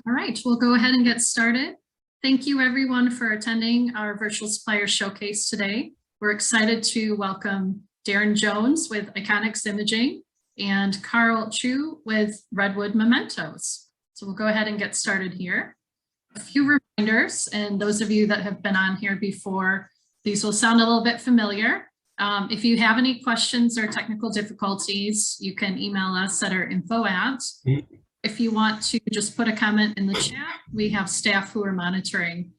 All right, we'll go ahead and get started. Thank you everyone for attending our virtual supplier showcase today. We're excited to welcome Darren Jones with Ikonics Imaging and Carl Chu with Redwood Mementos. So we'll go ahead and get started here. A few reminders, and those of you that have been on here before, these will sound a little bit familiar. If you have any questions or technical difficulties, you can email us at our info @ If you want to just put a comment in the chat, we have staff who are monitoring.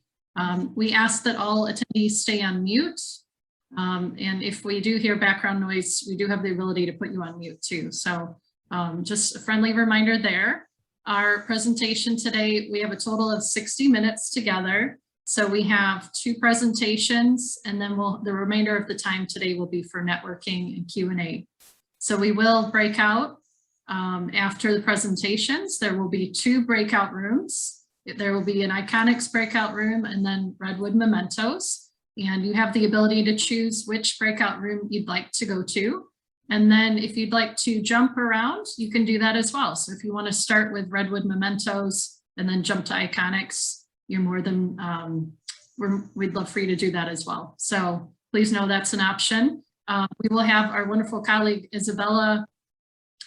We ask that all attendees stay on mute. And if we do hear background noise, we do have the ability to put you on mute too. So just a friendly reminder there. Our presentation today, we have a total of 60 minutes together. So we have 2 presentations, and then the remainder of the time today will be for networking and Q&A. So we will break out after the presentations. There will be 2 breakout rooms. There will be an Ikonics breakout room and then Redwood Mementos. And you have the ability to choose which breakout room you'd like to go to. And then if you'd like to jump around, you can do that as well. So if you want to start with Redwood Mementos and then jump to Ikonics, you're more than, we'd love for you to do that as well. So please know that's an option. We will have our wonderful colleague Isabella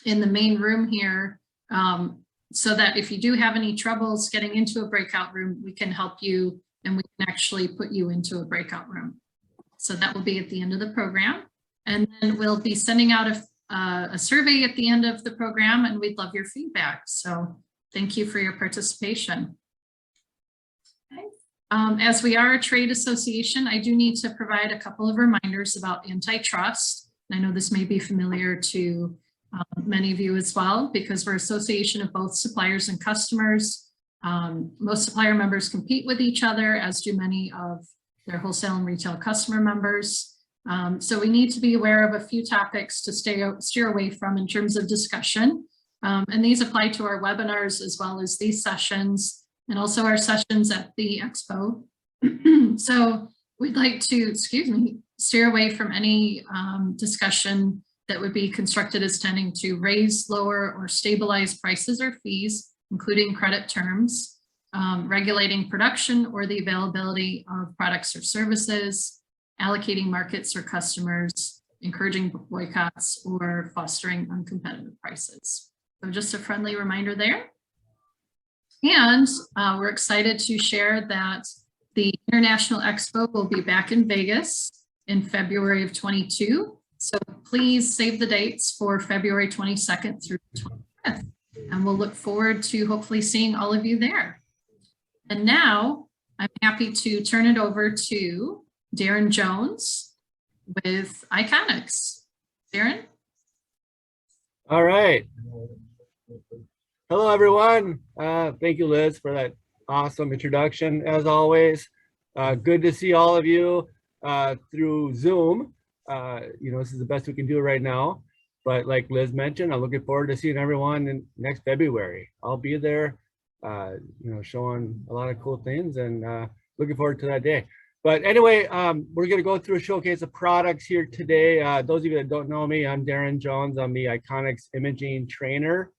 in the main room here, so that if you do have any troubles getting into a breakout room, we can help you and we can actually put you into a breakout room. So that will be at the end of the program. And then we'll be sending out a survey at the end of the program, and we'd love your feedback. So thank you for your participation. Okay. As we are a trade association, I do need to provide a couple of reminders about antitrust. I know this may be familiar to many of you as well, because we're an association of both suppliers and customers. Most supplier members compete with each other, as do many of their wholesale and retail customer members. So we need to be aware of a few topics to steer away from in terms of discussion. And these apply to our webinars as well as these sessions and also our sessions at the expo. So we'd like to, steer away from any discussion that would be constructed as tending to raise, lower, or stabilize prices or fees, including credit terms, regulating production or the availability of products or services, allocating markets or customers, encouraging boycotts, or fostering uncompetitive prices. So just a friendly reminder there. And we're excited to share that the International Expo will be back in Vegas in February of 22. So please save the dates for February 22nd through 25th. And we'll look forward to hopefully seeing all of you there. And now I'm happy to turn it over to Darren Jones with Ikonics. Darren? All right. Hello, everyone. Thank you, Liz, for that awesome introduction, as always. Good to see all of you through Zoom. This is the best we can do right now. But like Liz mentioned, I'm looking forward to seeing everyone next February. I'll be there, showing a lot of cool things, and looking forward to that day. But anyway, we're going to go through a showcase of products here today. Those of you that don't know me, I'm Darren Jones. I'm the Ikonics imaging trainer.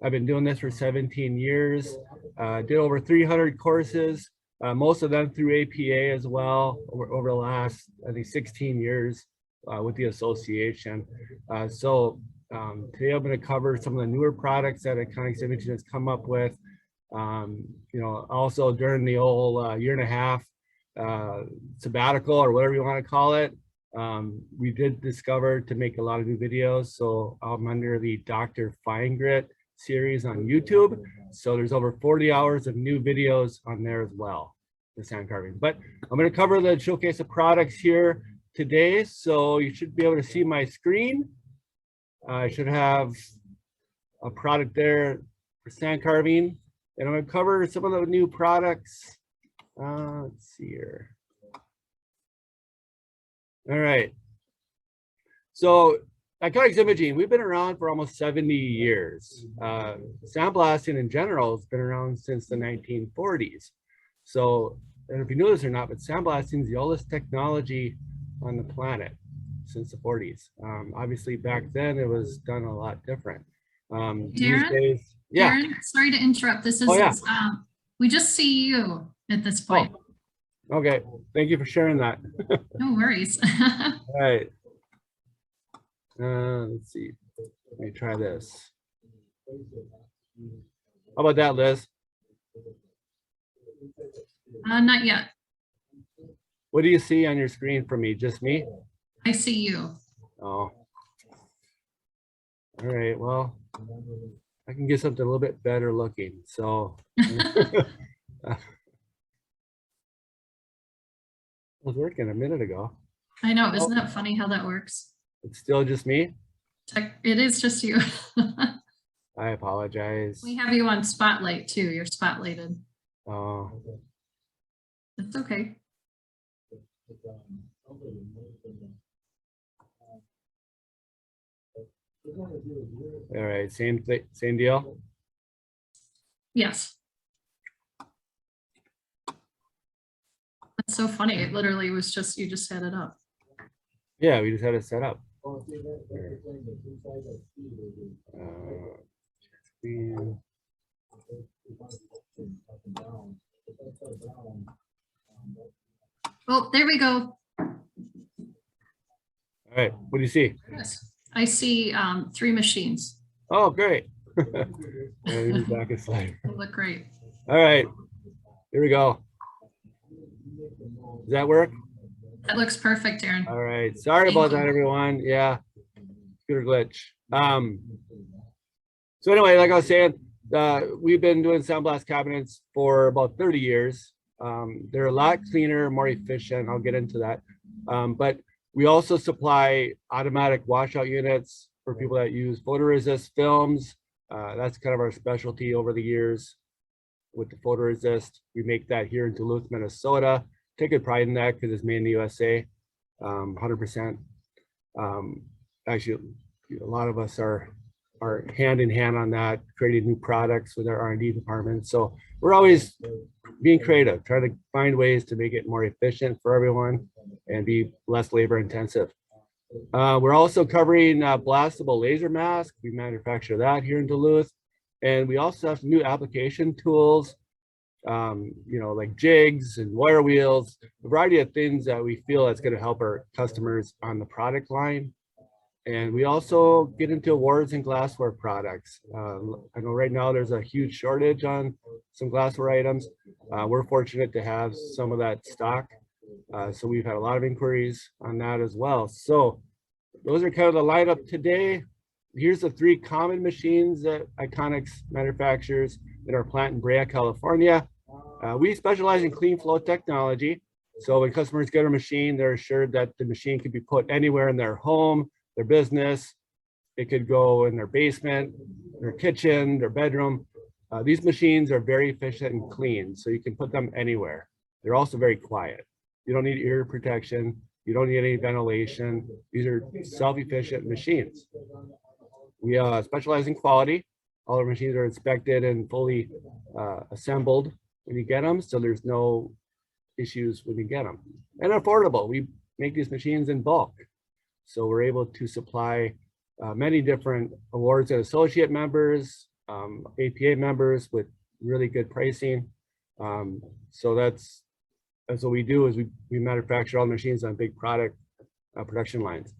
I've been doing this for 17 years. Did over 300 courses, most of them through APA as well, over the last, I think, 16 years. With the association. So today I'm going to cover some of the newer products that Ikonics Imaging has come up with. Also during the old year and a half sabbatical, or whatever you want to call it, we did discover to make a lot of new videos. So I'm under the Dr. Feingrit series on YouTube. So there's over 40 hours of new videos on there as well, the sand carving. But I'm going to cover the showcase of products here today, so you should be able to see my screen. I should have a product there for sand carving, and I'm going to cover some of the new products. Let's see here. All right. So Ikonics Imaging, we've been around for almost 70 years. Sandblasting in general has been around since the 1940s. So, and if you know this or not, but sandblasting is the oldest technology on the planet since the 40s. Obviously back then it was done a lot different. Darren, these days, yeah. Darren, sorry to interrupt. This is We just see you at this point. Oh, okay. Thank you for sharing that. No worries. All right. Let's see. Let me try this. How about that, Liz? Not yet. What do you see on your screen for me? Just me? I see you. Oh. All right. Well, I can get something a little bit better looking. So it was working a minute ago. I know. Isn't that funny how that works? It's still just me. It is just you. I apologize. We have you on spotlight too. You're spotlighted. Oh. It's okay. All right. Same thing. Same deal. Yes. That's so funny. It literally was just, you just set it up. Yeah, we just had it set up. Oh, there we go. All right. What do you see? Yes. I see 3 machines. Oh, great. Back a slide. They look great. All right. Here we go. Does that work? That looks perfect, Aaron. All right. Sorry Thank about you. that, everyone. Yeah. Computer glitch. So anyway, like I was saying, we've been doing Sound Blast cabinets for about 30 years. They're a lot cleaner, more efficient. I'll get into that. But we also supply automatic washout units for people that use photoresist films. That's kind of our specialty over the years with the photoresist. We make that here in Duluth, Minnesota. Take good pride in that because it's made in the USA, 100%. Actually, a lot of us are hand in hand on that, creating new products with our R&D department. So we're always being creative, trying to find ways to make it more efficient for everyone and be less labor intensive. We're also covering blastable laser masks. We manufacture that here in Duluth. And we also have some new application tools, like jigs and wire wheels, a variety of things that we feel that's going to help our customers on the product line. And we also get into awards and glassware products. I know right now there's a huge shortage on some glassware items. We're fortunate to have some of that stock. So we've had a lot of inquiries on that as well. So those are kind of the lineup today. Here's the 3 common machines that Ikonics manufactures in our plant in Brea, California. We specialize in clean flow technology. So when customers get a machine, they're assured that the machine can be put anywhere in their home, their business. It could go in their basement, their kitchen, their bedroom. These machines are very efficient and clean, so you can put them anywhere. They're also very quiet. You don't need ear protection. You don't need any ventilation. These are self-efficient machines. We specialize in quality. All our machines are inspected and fully assembled when you get them, so there's no issues when you get them. And affordable. We make these machines in bulk. So we're able to supply many different awards and associate members, APA members with really good pricing. So that's what we do is we manufacture all the machines on big production lines.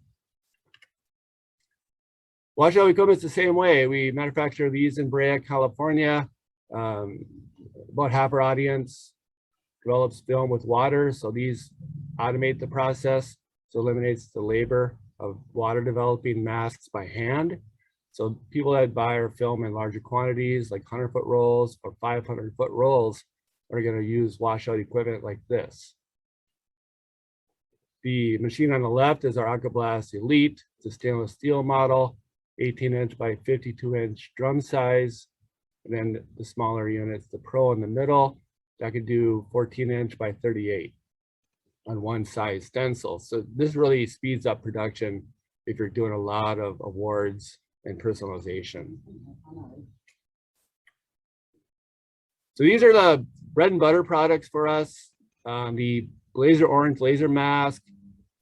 Washout equipment's the same way. We manufacture these in Brea, California. About half our audience develops film with water. So these automate the process. So eliminates the labor of water developing masks by hand. So people that buy our film in larger quantities, like 100-foot rolls or 500-foot rolls, are going to use washout equipment like this. The machine on the left is our Aquablast Elite. It's a stainless steel model, 18-inch by 52-inch drum size. And then the smaller units, the Pro in the middle, that could do 14-inch by 38 on one size stencil. So this really speeds up production if you're doing a lot of awards and personalization. So these are the bread and butter products for us. The Laser Orange laser mask,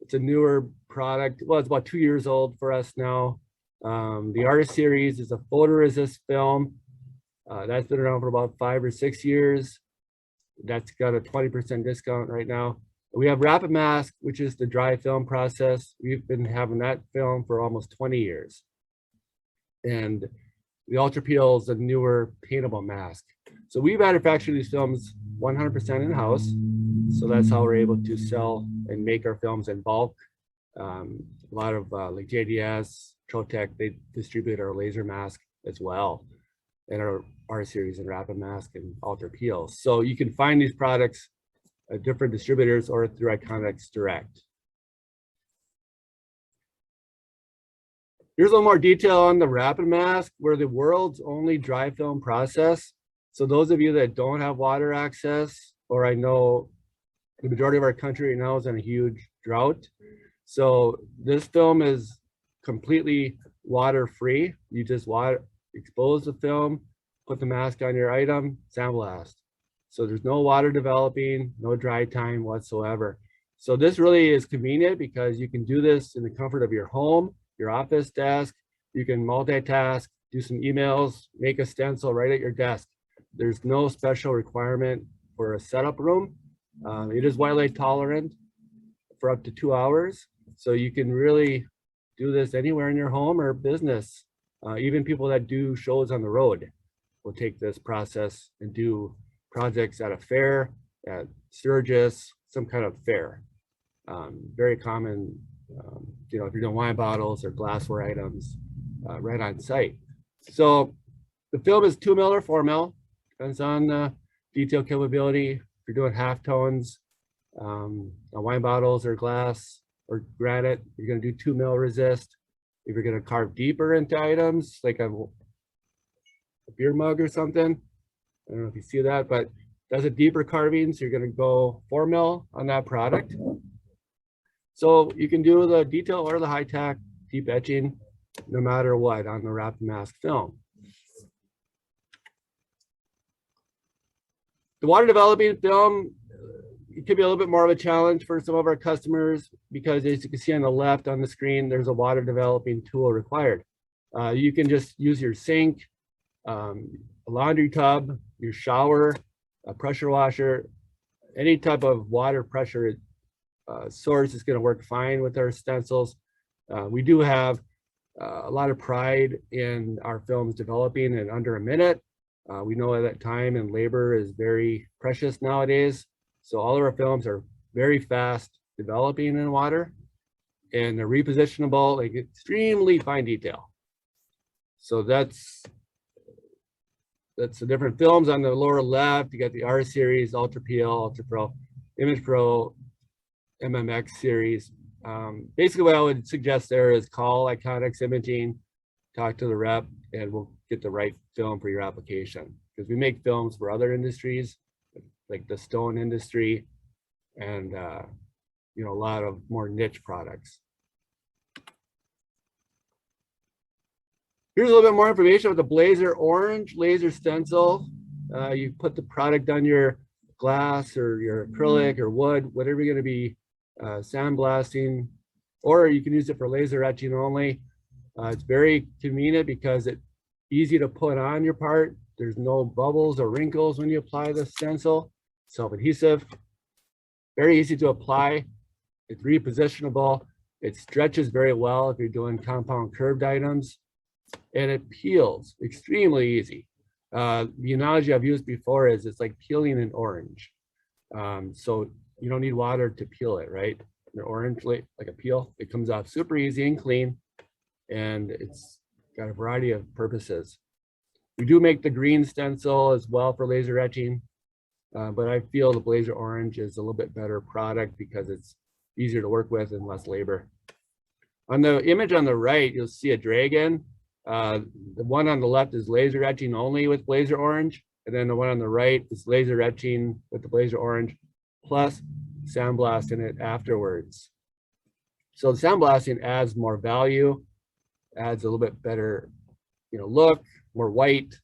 it's a newer product. Well, it's about 2 years old for us now. The Artist Series is a photoresist film. That's been around for about 5 or 6 years. That's got a 20% discount right now. We have Rapid Mask, which is the dry film process. We've been having that film for almost 20 years. And the Ultra Peel is a newer paintable mask. So we manufacture these films 100% in-house. So that's how we're able to sell and make our films in bulk. A lot of like JDS, Trotec, they distribute our laser mask as well, and our R series and Rapid Mask and Ultra Peel. So you can find these products at different distributors or through Ikonics direct. Here's a little more detail on the Rapid Mask. We're the world's only dry film process. So those of you that don't have water access, or I know the majority of our country right now is in a huge drought. So this film is completely water free. You just expose the film, put the mask on your item, sandblast. So there's no water developing, no dry time whatsoever. So this really is convenient because you can do this in the comfort of your home, your office desk. You can multitask, do some emails, make a stencil right at your desk. There's no special requirement for a setup room. It is white light tolerant for up to 2 hours. So you can really do this anywhere in your home or business. Even people that do shows on the road will take this process and do projects at a fair, at Sturgis, some kind of fair. Very common, you know, if you're doing wine bottles or glassware items right on site. So the film is 2 mil or 4 mil, depends on detail capability. If you're doing half tones, wine bottles or glass or granite, you're gonna do 2 mil resist. If you're gonna carve deeper into items, like a beer mug or something, I don't know if you see that, but that's a deeper carving. So you're going to go 4 mil on that product. So you can do the detail or the high tack deep etching no matter what on the Rapid Mask film. The water developing film, it could be a little bit more of a challenge for some of our customers because as you can see on the left on the screen, there's a water developing tool required. You can just use your sink, a laundry tub, your shower, a pressure washer, any type of water pressure source is going to work fine with our stencils. We do have a lot of pride in our films developing in under a minute. We know that time and labor is very precious nowadays. So all of our films are very fast developing in water and they're repositionable, like extremely fine detail. So that's the different films on the lower left. You got the R series, Ultra Peel, Ultra Pro, Image Pro, MMX series. Basically what I would suggest there is call Ikonics Imaging, talk to the rep, and we'll get the right film for your application. Because we make films for other industries, like the stone industry, and you know, a lot of more niche products. Here's a little bit more information with the Blazer Orange laser stencil. You put the product on your glass or your acrylic or wood, whatever you're going to be sandblasting, or you can use it for laser etching only. It's very convenient because it's easy to put on your part. There's no bubbles or wrinkles when you apply the stencil. Self-adhesive, very easy to apply. It's repositionable. It stretches very well if you're doing compound curved items. And it peels extremely easy. The analogy I've used before is it's like peeling an orange. So you don't need water to peel it, right? An orange, like a peel, it comes off super easy and clean, and it's got a variety of purposes. We do make the green stencil as well for laser etching, but I feel the Blazer Orange is a little bit better product because it's easier to work with and less labor. On the image on the right, you'll see a dragon. The one on the left is laser etching only with Blazer Orange, and then the one on the right is laser etching with the Blazer Orange plus sandblasting it afterwards. So the sandblasting adds more value, adds a little bit better, you know, look, more white,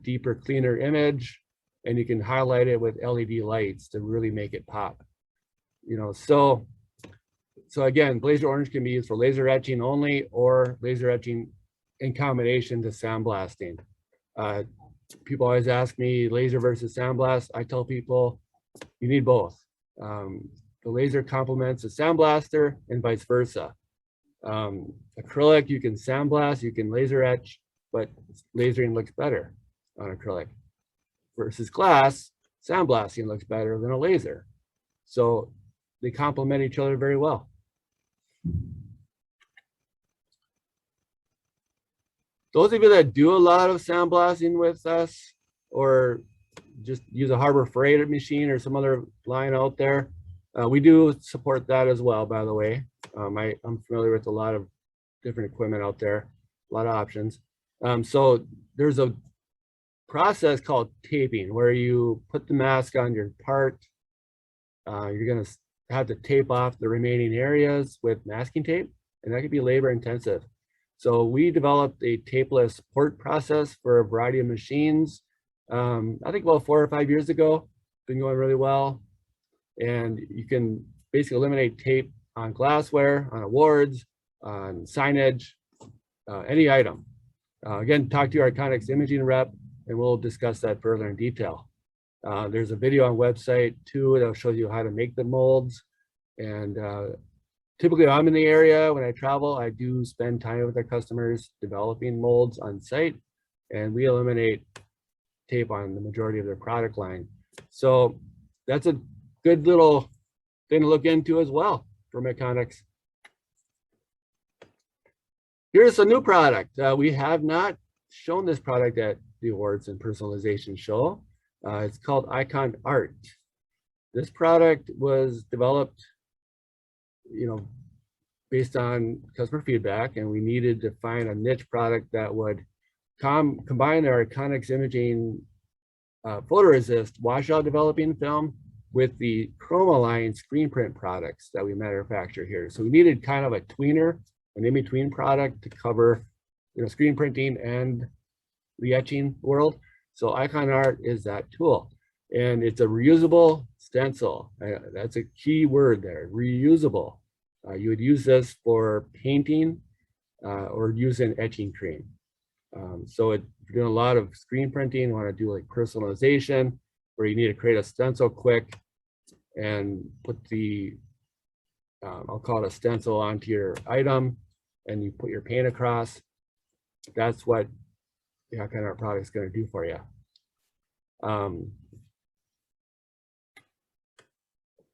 deeper, cleaner image, and you can highlight it with LED lights to really make it pop. You know, so again, Blazer Orange can be used for laser etching only or laser etching in combination to sandblasting. People always ask me laser versus sandblast. I tell people you need both. The laser complements the sandblaster and vice versa. Acrylic, you can sandblast, you can laser etch, but lasering looks better on acrylic. Versus glass, sandblasting looks better than a laser. So they complement each other very well. Those of you that do a lot of sandblasting with us, or just use a Harbor Freight machine or some other line out there, we do support that as well, by the way. I'm familiar with a lot of different equipment out there, a lot of options. So there's a process called taping where you put the mask on your part. You're going to have to tape off the remaining areas with masking tape, and that can be labor intensive. So we developed a tapeless port process for a variety of machines. I think about 4 or 5 years ago. Been going really well. And you can basically eliminate tape on glassware, on awards, on signage, any item. Again, talk to your Ikonics imaging rep, and we'll discuss that further in detail. There's a video on website too that'll show you how to make the molds. And typically I'm in the area when I travel, I do spend time with our customers developing molds on site, and we eliminate tape on the majority of their product line. So that's a good little thing to look into as well for Ikonics. Here's a new product. We have not shown this product at the awards and personalization show. It's called Icon Art. This product was developed, based on customer feedback, and we needed to find a niche product that would combine our Ikonics imaging photoresist washout developing film with the ChromaLine screen print products that we manufacture here. So we needed kind of a tweener, an in-between product to cover, screen printing and the etching world. So Icon Art is that tool, and it's a reusable stencil. That's a key word there, reusable. You would use this for painting or use an etching cream. So if you're doing a lot of screen printing, you want to do like personalization, where you need to create a stencil quick and put the, I'll call it a stencil onto your item, and you put your paint across. That's what the Icon Art product is going to do for you.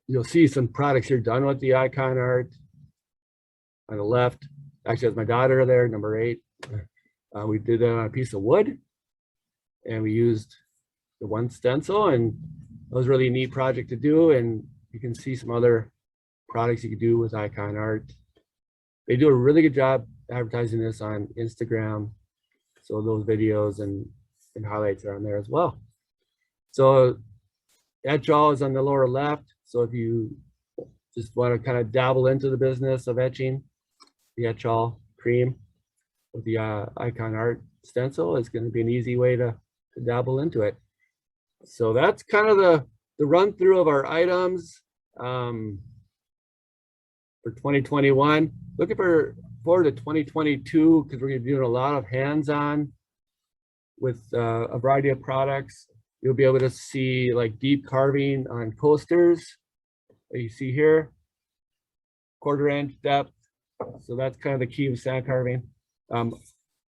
You'll see some products here done with the Icon Art. On the left, actually, that's my daughter there, number 8. We did that on a piece of wood, and we used the one stencil, and it was really a neat project to do. And you can see some other products you can do with Icon Art. They do a really good job advertising this on Instagram. So those videos and highlights are on there as well. So etch all is on the lower left. So if you just want to kind of dabble into the business of etching, the etch all cream with the Icon Art stencil is going to be an easy way to dabble into it. So that's kind of the run through of our items for 2021. Looking forward to 2022, because we're going to be doing a lot of hands-on with a variety of products. You'll be able to see like deep carving on coasters that you see here, 1/4 inch depth. So that's kind of the key of sand carving.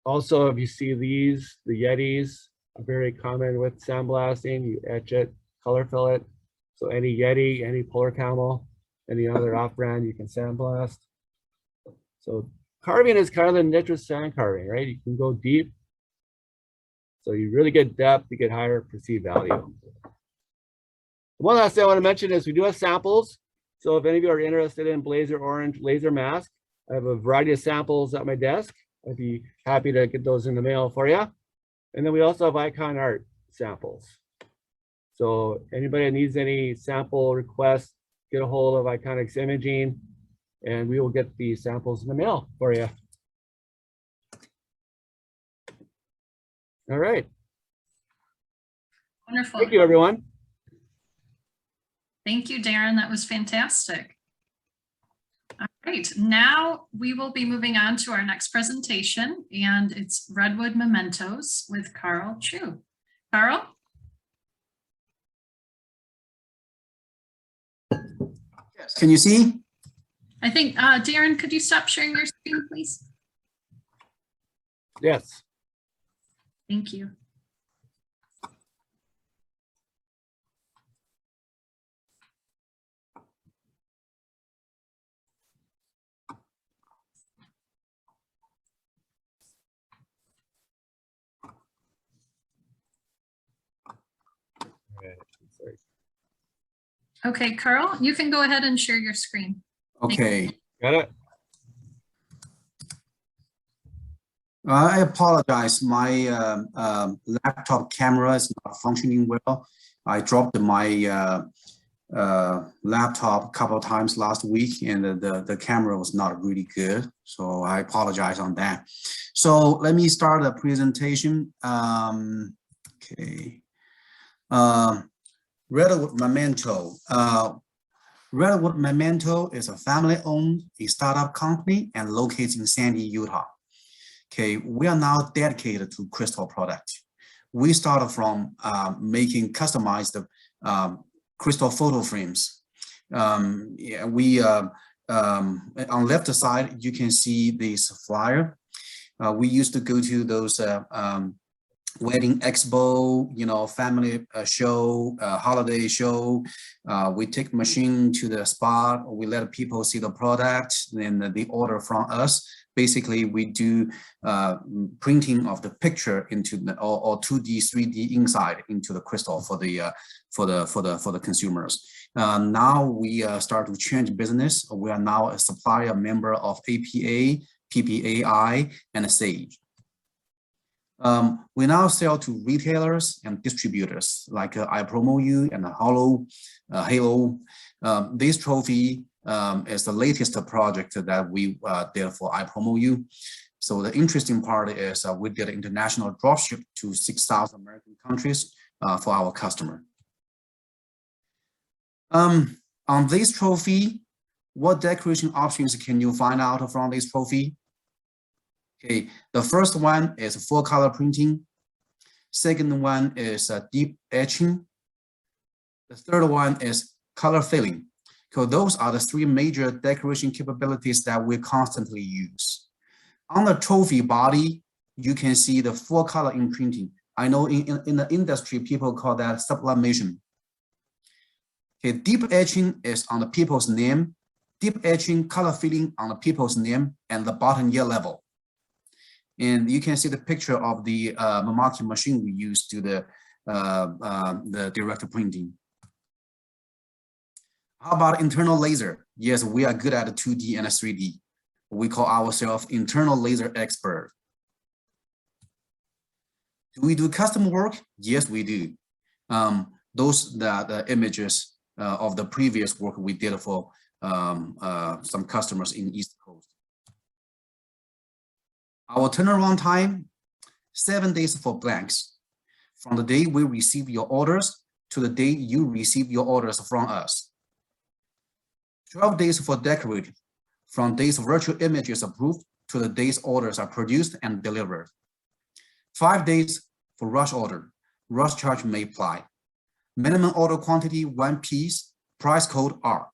Also, if you see these, the Yetis are very common with sandblasting. You etch it, color fill it. So any Yeti, any Polar Camel, any other off-brand, you can sandblast. So carving is kind of the niche of sand carving, right? You can go deep. So you really get depth, you get higher perceived value. One last thing I want to mention is we do have samples. So if any of you are interested in Blazer Orange laser mask, I have a variety of samples at my desk. I'd be happy to get those in the mail for you. And then we also have Icon Art samples. So anybody that needs any sample requests, get a hold of Ikonics Imaging, and we will get the samples in the mail for you. All right. Wonderful. Thank you, everyone. Thank you, Darren. That was fantastic. All right, now we will be moving on to our next presentation, and it's Redwood Mementos with Carl Chu. Carl? Yes. Can you see? I think, Darren, could you stop sharing your screen, please? Yes. Thank you. Sorry. Okay, Carl, you can go ahead and share your screen. Okay. Got it? I apologize. My laptop camera is not functioning well. I dropped my laptop a couple of times last week, and the camera was not really good. So I apologize on that. So let me start the presentation. Okay. Redwood Memento. Redwood Memento is a family-owned startup company and located in Sandy, Utah. Okay, we are now dedicated to crystal product. We started from making customized crystal photo frames. Yeah, we on left side you can see the Supplier. We used to go to those wedding expo, you know, family show, holiday show. We take machine to the spot. We let people see the product, then they order from us. Basically, we do printing of the picture into the or 2D, 3D inside into the crystal for the consumers. Now we start to change business. We are now a supplier member of APA, PPAI, and SAGE. We now sell to retailers and distributors like iPromoU and Halo. This trophy is the latest project that we did for iPromoU. So the interesting part is we did international dropship to 6,000 American countries for our customer. On this trophy, what decoration options can you find out from this trophy? Okay, the first one is full color printing. Second one is deep etching. The third one is color filling. So those are the three major decoration capabilities that we constantly use. On the trophy body, you can see the full color imprinting. I know in the industry, people call that sublimation. Okay, deep etching is on the people's name. Deep etching, color filling on the people's name and the bottom year level. And you can see the picture of the Mamaki machine we use to the direct printing. How about internal laser? Yes, we are good at 2D and 3D. We call ourselves internal laser expert. Do we do custom work? Yes, we do. Those are the images of the previous work we did for some customers in East Coast. Our turnaround time, 7 days for blanks. From the day we receive your orders to the day you receive your orders from us. 12 days for decorative, from days virtual images approved to the days orders are produced and delivered. 5 days for rush order, rush charge may apply. Minimum order quantity, 1 piece, price code R.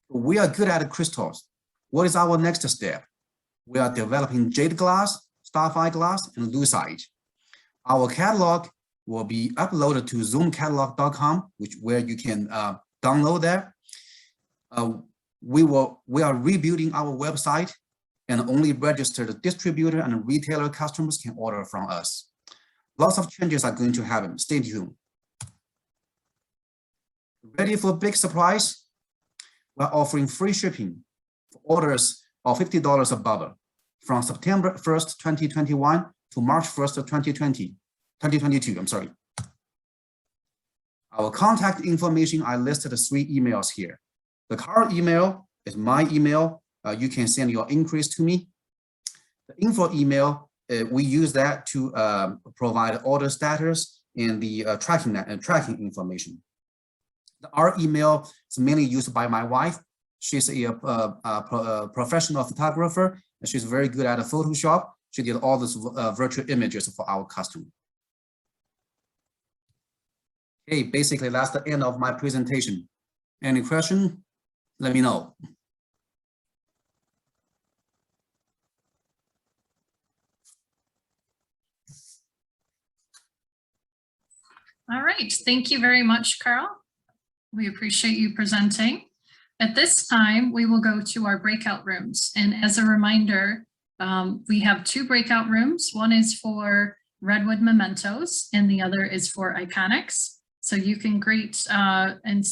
We are good at crystals. What is our next step? We are developing jade glass, sapphire glass, and lucite. Our catalog will be uploaded to zoomcatalog.com, where you can download that. We are rebuilding our website, and only registered distributor and retailer customers can order from us. Lots of changes are going to happen. Stay tuned. Ready for big surprise? We're offering free shipping for orders of $50 above from September 1st, 2021 to March 1st, 2022, I'm sorry. Our contact information, I listed 3 emails here. The Carl email is my email. You can send your inquiries to me. The info email, we use that to provide order status and the tracking information. Our email is mainly used by my wife. She's a professional photographer, and she's very good at Photoshop. She did all this virtual images for our customer. Okay, basically that's the end of my presentation. Any question? Let me know. All right, thank you very much, Carl. We appreciate you presenting. At this time, we will go to our breakout rooms. And as a reminder, we have 2 breakout rooms. One is for Redwood Mementos and the other is for Ikonics. So you can greet and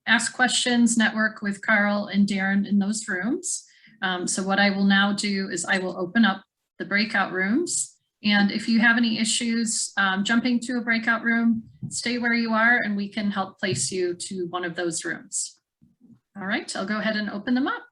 ask questions, network with Carl and Darren in those rooms. So what I will now do is I will open up the breakout rooms. And if you have any issues jumping to a breakout room, stay where you are and we can help place you to one of those rooms. All right, I'll go ahead and open them up.